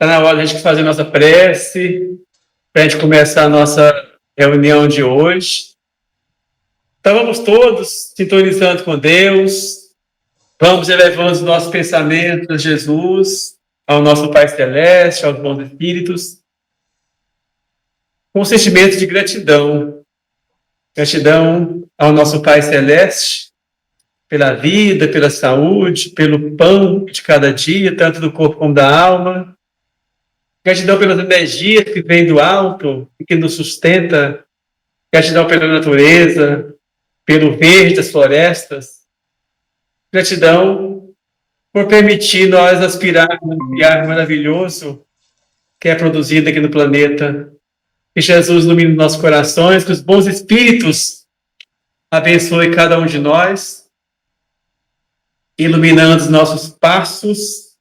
Está na hora de a gente fazer a nossa prece, para a gente começar a nossa reunião de hoje. Então vamos todos sintonizando com Deus, vamos elevando os nossos pensamentos a Jesus, ao nosso Pai Celeste, aos bons espíritos, com um sentimento de gratidão. Gratidão ao nosso Pai Celeste, pela vida, pela saúde, pelo pão de cada dia, tanto do corpo como da alma. Gratidão pelas energias que vêm do alto e que nos sustenta. Gratidão pela natureza, pelo verde das florestas. Gratidão por permitir nós aspirarmos ao ar maravilhoso que é produzido aqui no planeta. Que Jesus ilumine nossos corações, que os bons espíritos abençoem cada um de nós, iluminando os nossos passos.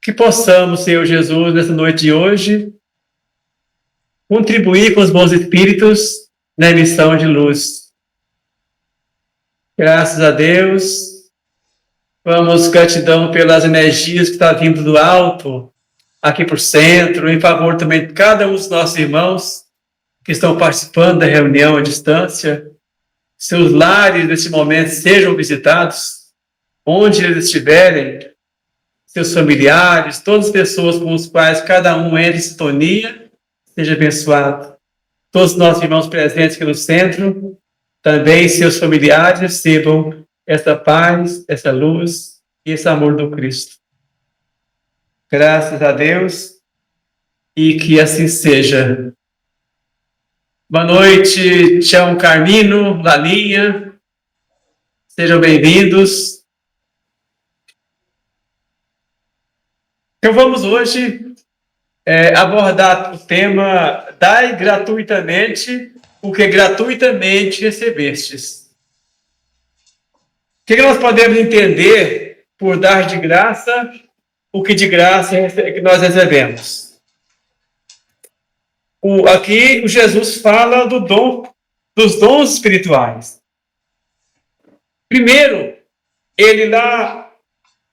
Que possamos, Senhor Jesus, nessa noite de hoje, contribuir com os bons espíritos na emissão de luz. Graças a Deus, vamos gratidão pelas energias que estão vindo do alto, aqui por centro, em favor também de cada um dos nossos irmãos que estão participando da reunião à distância. Seus lares, nesse momento, sejam visitados, onde eles estiverem, seus familiares, todas as pessoas com os quais cada um entra em sintonia, seja abençoado. Todos os nossos irmãos presentes aqui no centro, também seus familiares recebam essa paz, essa luz e esse amor do Cristo. Graças a Deus e que assim seja. Boa noite, Tião Carmino, Lalinha, sejam bem-vindos. Então vamos hoje abordar o tema Dai gratuitamente o que gratuitamente recebestes. O que nós podemos entender por dar de graça o que de graça que nós recebemos? Aqui o Jesus fala dos dons espirituais. Primeiro, ele lá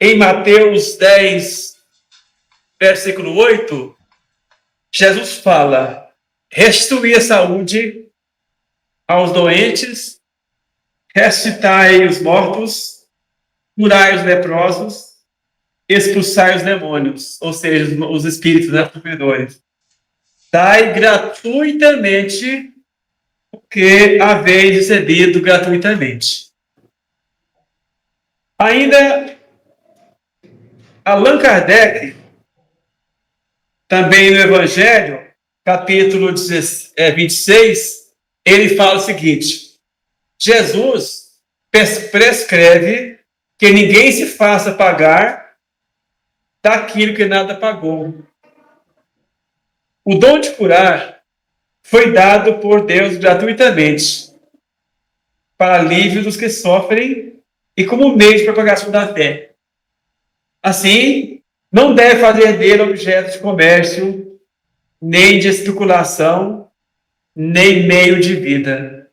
em Mateus 10, versículo 8, Jesus fala: restituir a saúde aos doentes, ressuscitai os mortos, curai os leprosos, expulsai os demônios, ou seja, os espíritos sofredores. Dai gratuitamente o que haveis recebido gratuitamente. Ainda, Allan Kardec, também no Evangelho, capítulo 26, ele fala o seguinte: Jesus prescreve que ninguém se faça pagar daquilo que nada pagou. O dom de curar foi dado por Deus gratuitamente, para alívio dos que sofrem e como meio de propagação da fé. Assim, não deve fazer dele objeto de comércio, nem de especulação, nem meio de vida.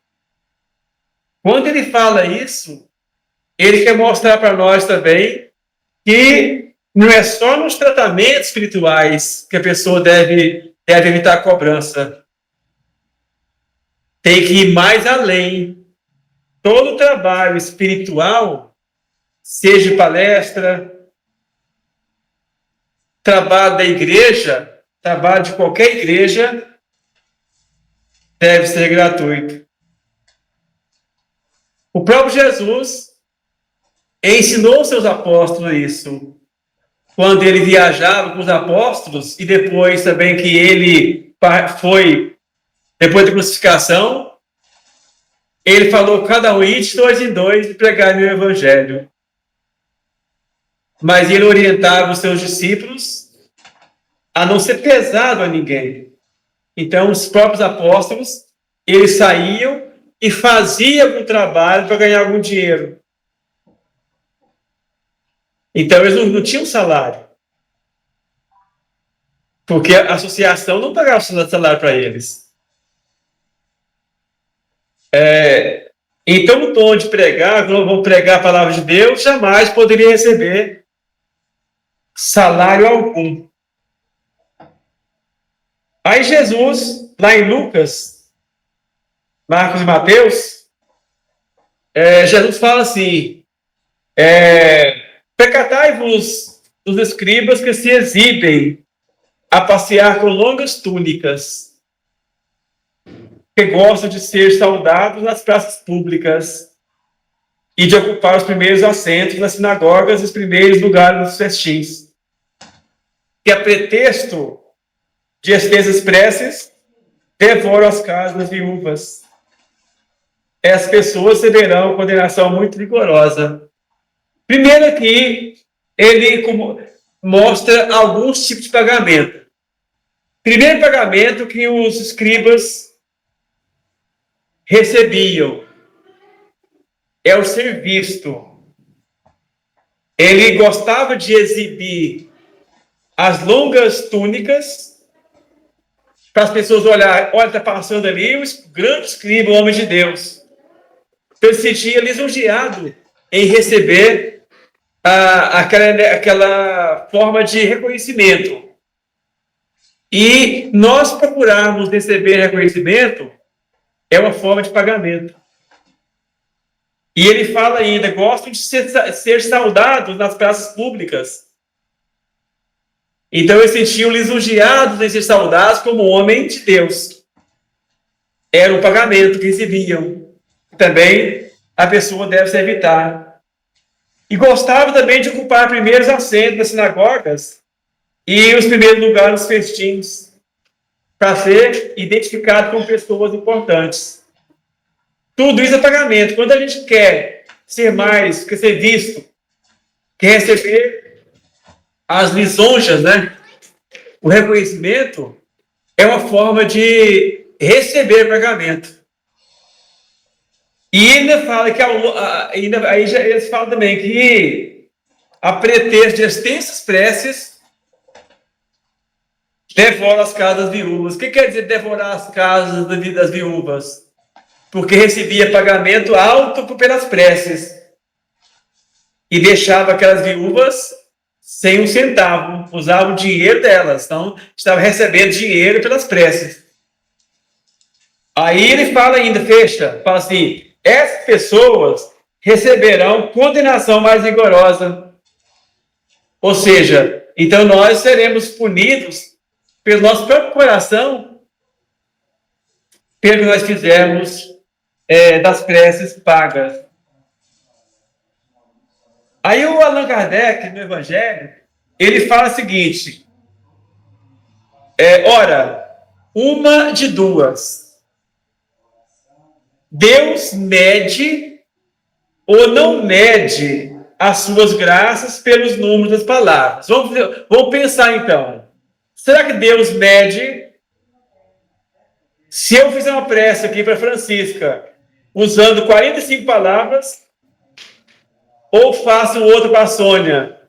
Quando ele fala isso, ele quer mostrar para nós também que não é só nos tratamentos espirituais que a pessoa deve evitar a cobrança. Tem que ir mais além. Todo trabalho espiritual, seja palestra, trabalho da igreja, trabalho de qualquer igreja, deve ser gratuito. O próprio Jesus ensinou seus apóstolos isso. Quando ele viajava com os apóstolos e depois também que ele foi, depois da crucificação, ele falou: cada um ide 2 em 2 e pregar meu evangelho. Mas ele orientava os seus discípulos a não ser pesado a ninguém. Então, os próprios apóstolos, eles saíam e faziam algum trabalho para ganhar algum dinheiro. Então, eles não tinham salário. Porque a associação não pagava salário para eles. Então, o dom de pregar, quando vão pregar a palavra de Deus, jamais poderia receber salário algum. Aí Jesus, lá em Lucas, Marcos e Mateus, Jesus fala assim, percatai-vos dos escribas que se exibem a passear com longas túnicas, que gostam de ser saudados nas praças públicas e de ocupar os primeiros assentos nas sinagogas e os primeiros lugares dos festins, que a pretexto de extensas preces devoram as casas das viúvas. Essas pessoas receberão condenação muito rigorosa. Primeiro aqui, ele mostra alguns tipos de pagamento. Primeiro pagamento que os escribas recebiam é o ser visto. Ele gostava de exibir as longas túnicas para as pessoas olharem, olha, está passando ali o grande escriba, o homem de Deus. Então, ele se sentia lisonjeado em receber aquela forma de reconhecimento. E nós procurarmos receber reconhecimento é uma forma de pagamento. E ele fala ainda, gostam de ser saudados nas praças públicas. Então, eles sentiam lisonjeados em ser saudados como homem de Deus. Era o pagamento que recebiam. Também a pessoa deve se evitar. E gostava também de ocupar primeiros assentos nas sinagogas e os primeiros lugares nos festins, para ser identificado como pessoas importantes. Tudo isso é pagamento. Quando a gente quer ser mais, quer ser visto, quer receber as lisonjas, né? O reconhecimento é uma forma de receber pagamento. E ainda fala que aí já eles falam também que a pretexto de extensas preces devora as casas das viúvas. O que quer dizer devorar as casas das viúvas? Porque recebia pagamento alto pelas preces e deixava aquelas viúvas sem um centavo, usava o dinheiro delas, então estava recebendo dinheiro pelas preces. Aí ele fala ainda, fala assim, essas pessoas receberão condenação mais rigorosa. Ou seja, então nós seremos punidos pelo nosso próprio coração, pelo que nós fizermos das preces pagas. Aí o Allan Kardec, no Evangelho, ele fala o seguinte, ora, uma de duas. Deus mede ou não mede as suas graças pelos números das palavras. Vamos pensar então. Será que Deus mede? Se eu fizer uma prece aqui para Francisca, usando 45 palavras, ou faço outro para a Sônia,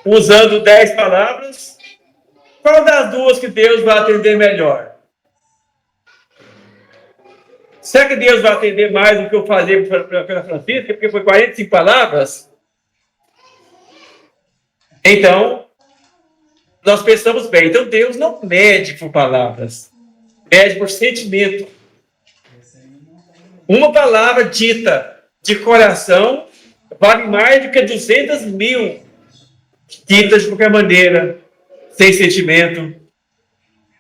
usando 10 palavras, qual das duas que Deus vai atender melhor? Será que Deus vai atender mais do que eu fazer pela Francisca, porque foi 45 palavras? Então, nós pensamos bem. Então, Deus não mede por palavras. Mede por sentimento. Uma palavra dita de coração vale mais do que 200.000 ditas de qualquer maneira, sem sentimento,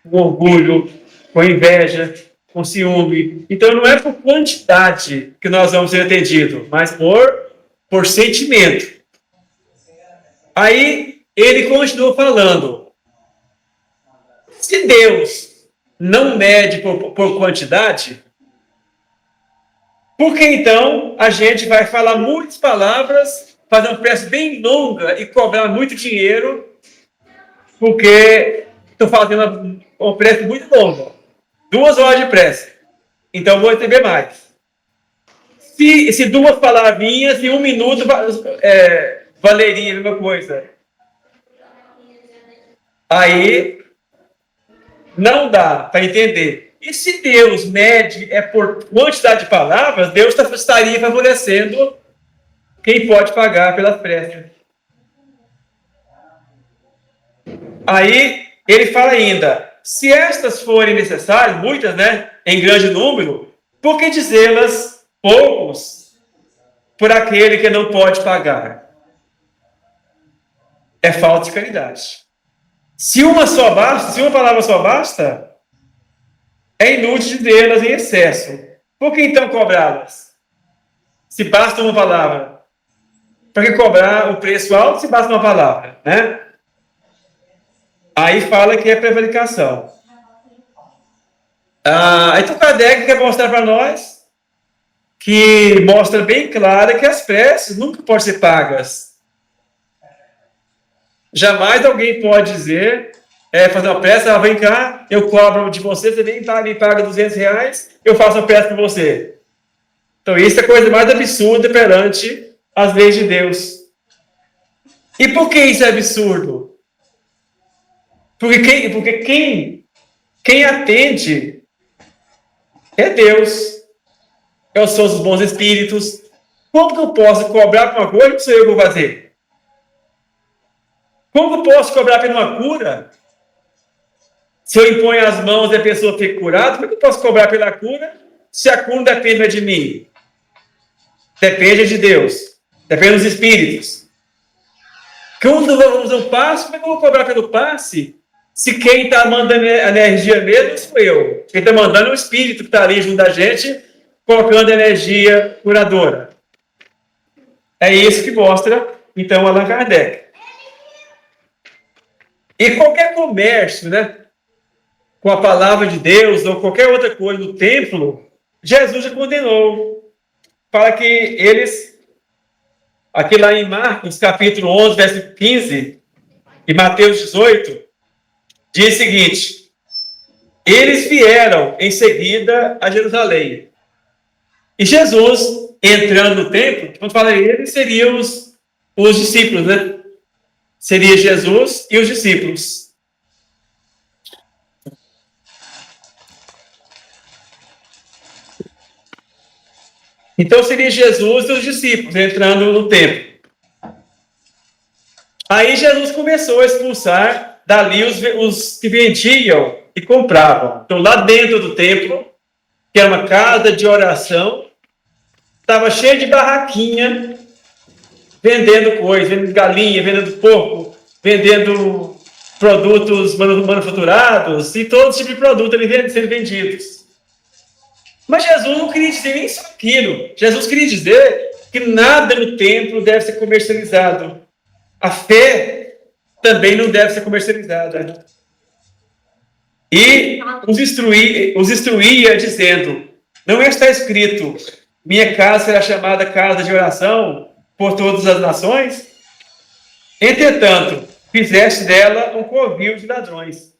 com orgulho, com inveja, com ciúme. Então, não é por quantidade que nós vamos ser atendidos, mas por sentimento. Aí, ele continua falando. Se Deus não mede por quantidade, por que então a gente vai falar muitas palavras, fazer uma prece bem longa e cobrar muito dinheiro, porque estou fazendo uma prece muito longa. 2 horas de prece. Então vou receber mais. Se 2 palavrinhas em 1 minuto valeria a mesma coisa. Aí não dá para entender. E se Deus mede por quantidade de palavras, Deus estaria favorecendo quem pode pagar pelas preces. Aí ele fala ainda, se estas forem necessárias, muitas, né, em grande número, por que dizê-las poucos por aquele que não pode pagar? É falta de caridade. Se uma só basta, se uma palavra só basta, é inútil dizê-las em excesso. Por que então cobrá-las? Se basta uma palavra. Para que cobrar o preço alto se basta uma palavra, né? Aí fala que é prevaricação. Então Kardec quer mostrar para nós que mostra bem clara que as preces nunca podem ser pagas. Jamais alguém pode dizer, fazer uma prece, vem cá, eu cobro de você, você vem me paga R$200, eu faço a prece para você. Então isso é a coisa mais absurda perante as leis de Deus. E por que isso é absurdo? Porque quem atende é Deus. São os bons espíritos. Como que eu posso cobrar por uma coisa que sou eu que vou fazer? Como que eu posso cobrar por uma cura? Se eu imponho as mãos e a pessoa fica curada, como que eu posso cobrar pela cura se a cura não depende de mim? Depende de Deus. Depende dos espíritos. Quando vamos um passe, como é que eu vou cobrar pelo passe? Se quem está mandando a energia mesmo sou eu. Quem está mandando é o espírito que está ali junto da gente, colocando energia curadora. É isso que mostra, então, Allan Kardec. E qualquer comércio, né, com a palavra de Deus ou qualquer outra coisa no templo, Jesus já condenou. Fala que eles, aqui lá em Marcos, capítulo 11, verso 15, e Mateus 18, diz o seguinte: eles vieram em seguida a Jerusalém. E Jesus, entrando no templo, quando fala eles, seriam os discípulos, né? Seria Jesus e os discípulos. Então seria Jesus e os discípulos entrando no templo. Aí Jesus começou a expulsar dali os que vendiam e compravam. Então lá dentro do templo, que era uma casa de oração, estava cheio de barraquinha, vendendo coisas, vendendo galinha, vendendo porco, vendendo produtos manufaturados e todo tipo de produto ali sendo vendidos. Mas Jesus não queria dizer nem só aquilo. Jesus queria dizer que nada no templo deve ser comercializado. A fé também não deve ser comercializada. E os instruía dizendo: não está escrito, minha casa será chamada casa de oração por todas as nações? Entretanto, fizeste dela um covil de ladrões.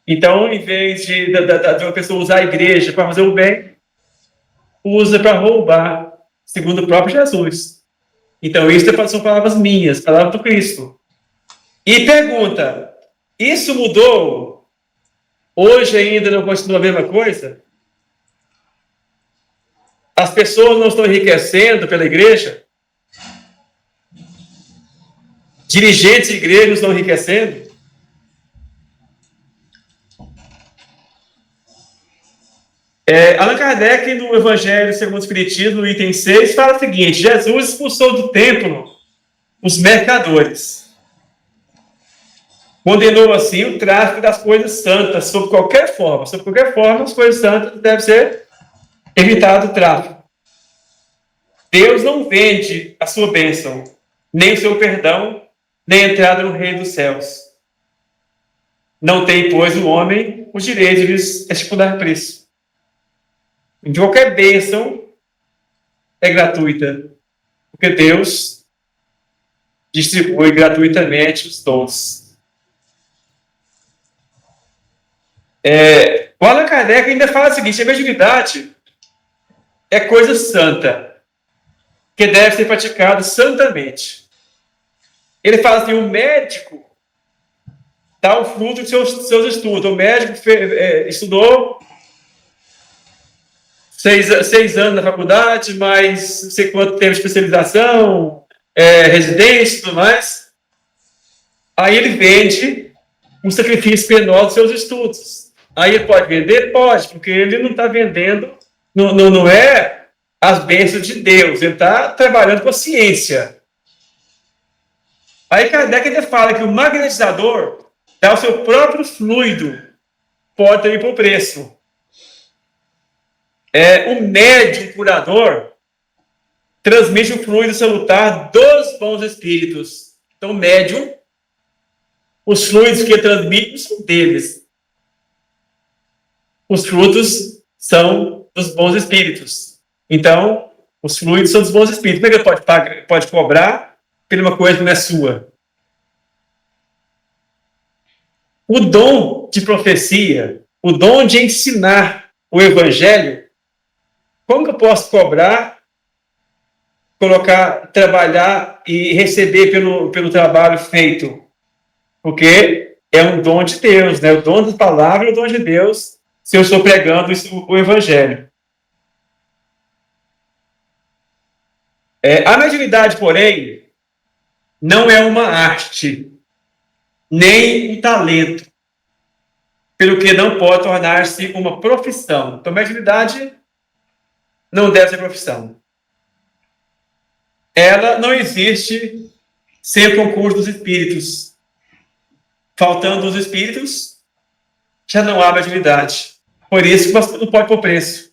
Então, em vez de uma pessoa usar a igreja para fazer o bem, usa para roubar, segundo o próprio Jesus. Então, isso são palavras minhas, palavras do Cristo. E pergunta: isso mudou? Hoje ainda não continua a mesma coisa? As pessoas não estão enriquecendo pela igreja? Dirigentes de igreja não estão enriquecendo? Allan Kardec, no Evangelho segundo o Espiritismo, no item 6, fala o seguinte: Jesus expulsou do templo os mercadores. Condenou, assim, o tráfico das coisas santas, sob qualquer forma. Sob qualquer forma, as coisas santas devem ser evitado o tráfico. Deus não vende a sua bênção, nem o seu perdão, nem a entrada no reino dos céus. Não tem, pois, o homem o direito de lhes estipular preço. De qualquer bênção é gratuita, porque Deus distribui gratuitamente os dons. O Allan Kardec ainda fala o seguinte: a mediunidade é coisa santa, que deve ser praticada santamente. Ele fala assim: o médico dá o fruto de seus estudos. O médico estudou 6 anos na faculdade, mais não sei quanto tempo de especialização, residência e tudo mais. Aí ele vende um sacrifício penoso dos seus estudos. Aí ele pode vender? Pode, porque ele não está vendendo, não é as bênçãos de Deus, ele está trabalhando com a ciência. Aí Kardec ainda fala que o magnetizador dá o seu próprio fluido, pode ir por preço. O médium curador transmite o fluido salutar dos bons espíritos. Então, o médium, os fluidos que ele transmite são deles. Os frutos são dos bons espíritos. Então, os fluidos são dos bons espíritos. Como é que ele pode cobrar por uma coisa que não é sua? O dom de profecia, o dom de ensinar o evangelho, como que eu posso cobrar, trabalhar e receber pelo trabalho feito? Porque é um dom de Deus, né? O dom da palavra é o dom de Deus, se eu estou pregando o evangelho. A mediunidade, porém, não é uma arte, nem um talento, pelo que não pode tornar-se uma profissão. Então, mediunidade não deve ser profissão. Ela não existe sem o concurso dos espíritos. Faltando os espíritos, já não há mediunidade. Por isso que você não pode pôr preço.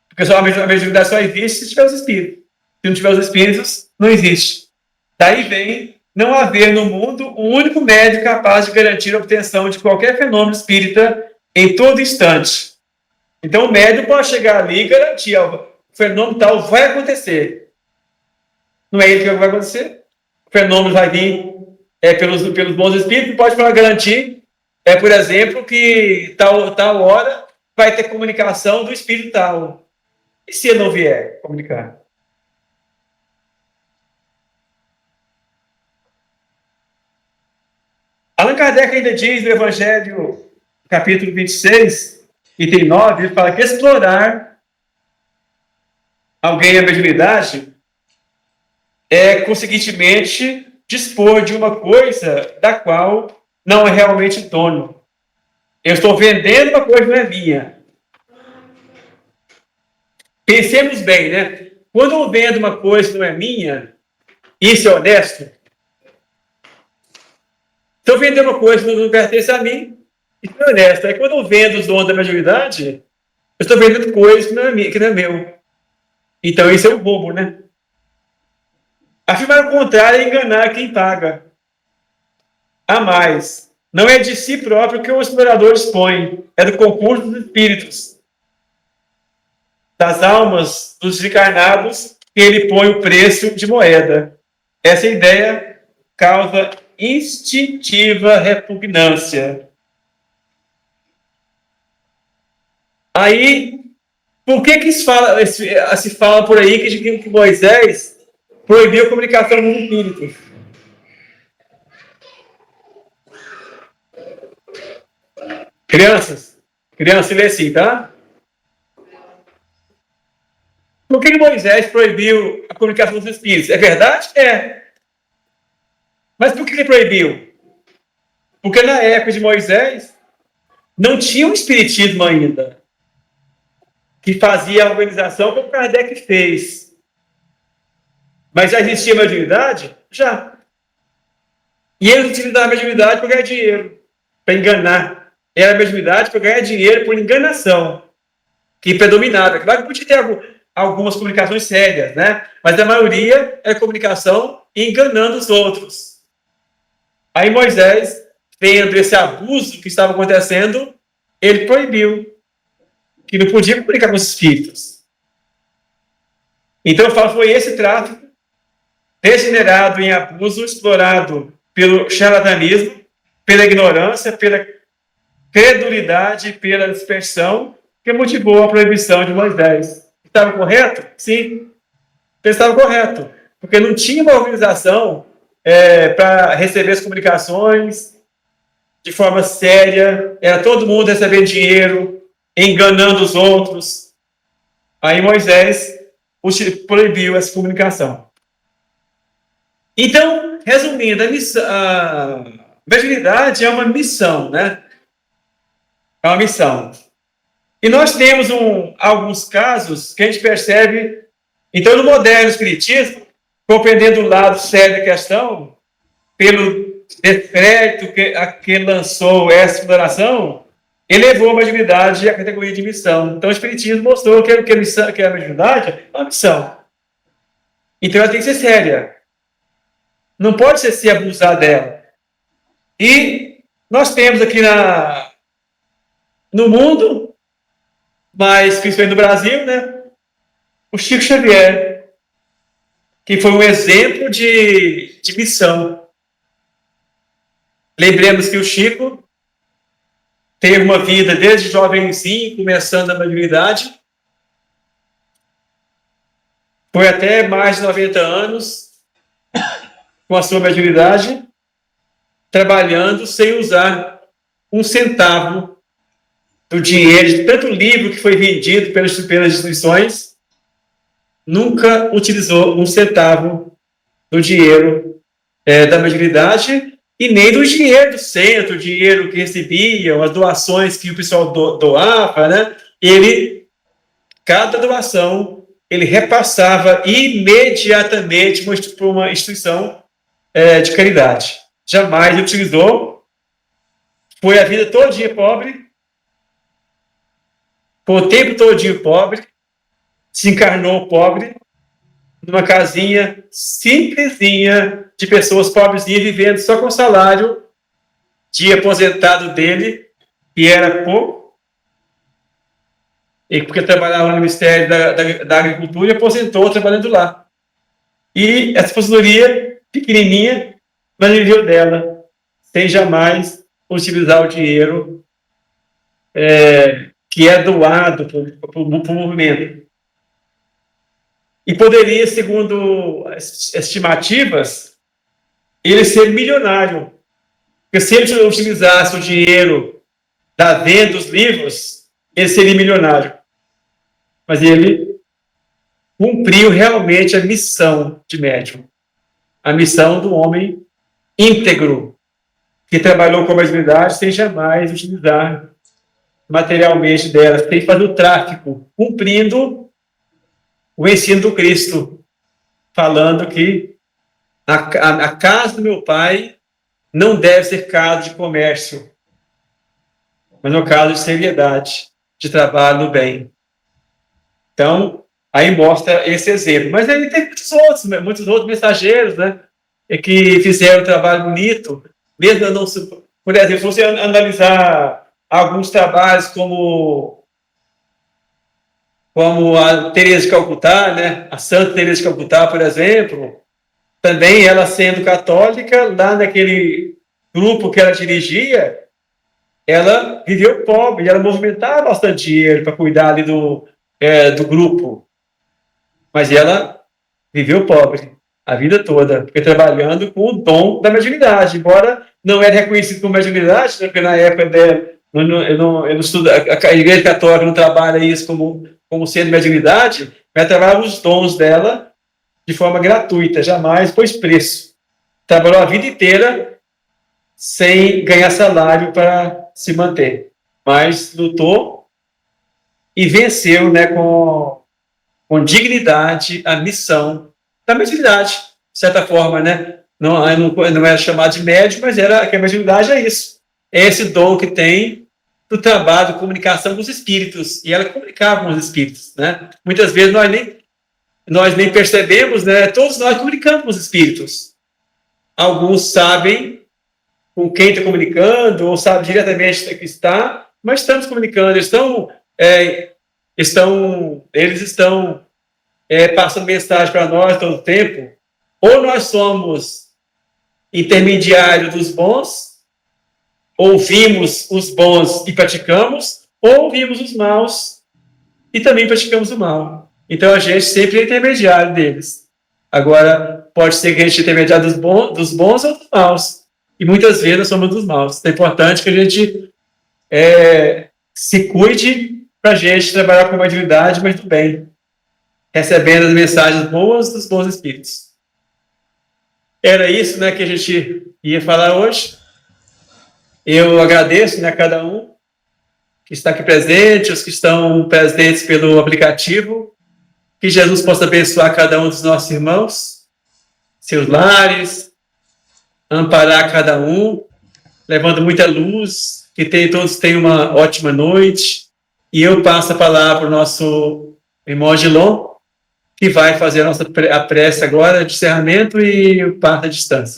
Porque a mediunidade só existe se tiver os espíritos. Se não tiver os espíritos, não existe. Daí vem não haver no mundo um único médium capaz de garantir a obtenção de qualquer fenômeno espírita em todo instante. Então o médium pode chegar ali e garantir, o fenômeno tal vai acontecer. Não é ele que vai acontecer. O fenômeno vai vir pelos bons espíritos, pode garantir, por exemplo, que tal hora vai ter comunicação do espírito tal. E se ele não vier comunicar? Allan Kardec ainda diz no Evangelho, capítulo 26, item 9, ele fala que explorar alguém a mediunidade é, consequentemente, dispor de uma coisa da qual não é realmente dono. Eu estou vendendo uma coisa que não é minha. Pensemos bem, né? Quando eu vendo uma coisa que não é minha, isso é honesto? Se eu vender uma coisa que não pertence a mim, isso é honesto. Aí quando eu vendo os dons da mediunidade, eu estou vendendo coisa que não é minha, que não é meu. Então isso é um roubo, né? Afirmar o contrário é enganar quem paga. A mais, não é de si próprio que o explorador dispõe, é do concurso dos espíritos, das almas dos desencarnados, que ele põe o preço de moeda. Essa ideia causa instintiva repugnância. Aí, por que se fala por aí que Moisés proibiu a comunicação com os espíritos? Crianças, lê assim, tá? Por que Moisés proibiu a comunicação com os espíritos? É verdade? É. Mas por que ele proibiu? Porque na época de Moisés não tinha um espiritismo ainda que fazia a organização como Kardec fez. Mas já existia mediunidade? Já. E eles utilizavam a mediunidade para ganhar dinheiro, para enganar. Era a mediunidade para ganhar dinheiro por enganação, que predominava. Claro que podia ter algumas comunicações sérias, né? Mas a maioria é comunicação enganando os outros. Aí Moisés, vendo esse abuso que estava acontecendo, ele proibiu que não podia comunicar com os espíritos. Então eu falo, foi esse tráfico degenerado em abuso, explorado pelo charlatanismo, pela ignorância, pela credulidade, pela dispersão, que motivou a proibição de Moisés. Estava correto? Sim. Estava correto. Porque não tinha uma organização para receber as comunicações de forma séria, era todo mundo recebendo dinheiro, enganando os outros. Aí Moisés proibiu essa comunicação. Então, resumindo, mediunidade é uma missão, né? É uma missão. E nós temos alguns casos que a gente percebe, então, no moderno espiritismo, compreendendo o lado sério da questão, pelo decreto que lançou essa exploração, elevou a mediunidade à categoria de missão. Então, o espiritismo mostrou que a mediunidade é uma missão. Então, ela tem que ser séria. Não pode se abusar dela. E nós temos aqui no mundo, mas principalmente no Brasil, né, o Chico Xavier, que foi um exemplo de missão. Lembremos que o Chico teve uma vida desde jovenzinho, começando a maioridade, foi até mais de 90 anos, com a sua maioridade, trabalhando sem usar um centavo do dinheiro, de tanto livro que foi vendido pelas instituições, nunca utilizou um centavo do dinheiro da maioridade e nem do dinheiro do centro, o dinheiro que recebiam, as doações que o pessoal doava, né? Cada doação, ele repassava imediatamente para uma instituição de caridade. Jamais utilizou, foi a vida todinha pobre, foi o tempo todinho pobre, se encarnou pobre, numa casinha simplesinha de pessoas pobrezinhas vivendo só com o salário de aposentado dele, que era pouco, e porque trabalhava no Ministério da Agricultura e aposentou trabalhando lá. E essa aposentadoria pequenininha, mas ele viveu dela, sem jamais utilizar o dinheiro que é doado para o movimento. E poderia, segundo as estimativas, ele ser milionário. Porque se ele utilizasse o dinheiro da venda dos livros, ele seria milionário. Mas ele cumpriu realmente a missão de médium. A missão do homem íntegro, que trabalhou com a mediunidade sem jamais utilizar materialmente dela, sem fazer o tráfico, cumprindo o ensino do Cristo, falando que a casa do meu pai não deve ser casa de comércio, mas é casa de seriedade, de trabalho no bem. Então, aí mostra esse exemplo. Mas aí tem muitos outros mensageiros, né, que fizeram um trabalho bonito, mesmo não se... Por exemplo, se você analisar alguns trabalhos como a Teresa de Calcutá, né? A Santa Teresa de Calcutá, por exemplo, também ela sendo católica, lá naquele grupo que ela dirigia, ela viveu pobre, ela movimentava bastante dinheiro para cuidar ali do grupo, mas ela viveu pobre a vida toda, porque trabalhando com o dom da mediunidade, embora não era reconhecido como mediunidade, né? Porque na época dela, eu não estudo, a Igreja Católica não trabalha isso como sendo mediunidade, mas trabalhava os dons dela de forma gratuita, jamais pôs preço. Trabalhou a vida inteira sem ganhar salário para se manter, mas lutou e venceu, né, com dignidade a missão da mediunidade, de certa forma, né? Não era chamado de médium, mas que a mediunidade é isso. É esse dom que tem do trabalho de comunicação com os espíritos. E ela comunicava com os espíritos, né? Muitas vezes nós nem percebemos, né? Todos nós comunicamos com os espíritos. Alguns sabem com quem está comunicando, ou sabem diretamente que está, mas estamos comunicando. Eles estão passando mensagem para nós todo o tempo. Ou nós somos intermediários dos bons, ouvimos os bons e praticamos, ou ouvimos os maus e também praticamos o mal. Então, a gente sempre é intermediário deles. Agora, pode ser que a gente é intermediário dos bons ou dos maus. E muitas vezes nós somos dos maus. É importante que a gente se cuide para a gente trabalhar com mediunidade, mas do bem. Recebendo as mensagens boas dos bons espíritos. Era isso, né, que a gente ia falar hoje. Eu agradeço, né, a cada um que está aqui presente, os que estão presentes pelo aplicativo. Que Jesus possa abençoar cada um dos nossos irmãos, seus lares, amparar cada um, levando muita luz, que todos tenham uma ótima noite. E eu passo a palavra para o nosso irmão Agilon, que vai fazer a prece agora de encerramento e parte à distância.